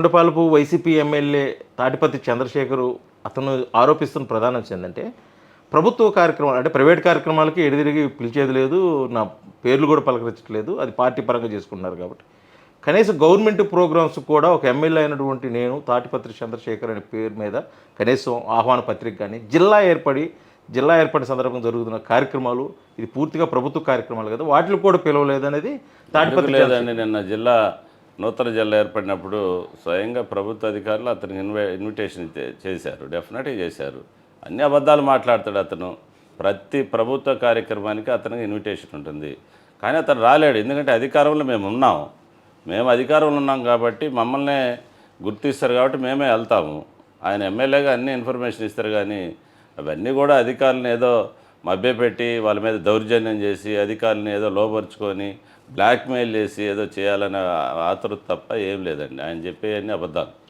కొండపాలపు YCP MLA Tatipatti Chandrasekhar అతను ఆరోపిస్తున్న ప్రధాన అంశం ఏంటంటే, ప్రభుత్వ కార్యక్రమాలు అంటే ప్రైవేట్ కార్యక్రమాలకి ఎడదిరిగి పిలిచేది లేదు. నా పేర్లు కూడా పలకరించట్లేదు. అది పార్టీ పరంగా చేసుకుంటున్నారు కాబట్టి. కనీసం గవర్నమెంట్ ప్రోగ్రామ్స్ కూడా ఒక ఎమ్మెల్యే అయినటువంటి నేను తాటిపత్రి చంద్రశేఖర్ అనే పేరు మీద కనీసం ఆహ్వాన పత్రిక కానీ, జిల్లా ఏర్పడిన సందర్భంగా జరుగుతున్న కార్యక్రమాలు ఇది పూర్తిగా ప్రభుత్వ కార్యక్రమాలు కదా! వాటిని కూడా పిలవలేదనేది ఎందుకు తాటిపత్రి లేదండి. నిన్న నూతన జిల్లా ఏర్పడినప్పుడు స్వయంగా ప్రభుత్వ అధికారులు అతనికి ఇన్విటేషన్ చేశారు. డెఫినెట్గా చేశారు. అన్ని అబద్ధాలు మాట్లాడతాడు అతను. ప్రతి ప్రభుత్వ కార్యక్రమానికి అతనికి ఇన్విటేషన్ ఉంటుంది. కానీ అతను రాలేడు. ఎందుకంటే అధికారంలో మేము అధికారంలో ఉన్నాం కాబట్టి మమ్మల్నే గుర్తిస్తారు కాబట్టి మేమే వెళ్తాము. ఆయన ఎమ్మెల్యేగా అన్ని ఇన్ఫర్మేషన్ ఇస్తారు. కానీ అవన్నీ కూడా అధికారులను ఏదో మభ్యపెట్టి వాళ్ళ మీద దౌర్జన్యం చేసి అధికారులను ఏదో లోపరుచుకొని బ్లాక్మెయిల్ చేసి ఏదో చేయాలనే ఆతృత తప్ప ఏం లేదండి. ఆయన చెప్పేవన్నీ అబద్ధాలు.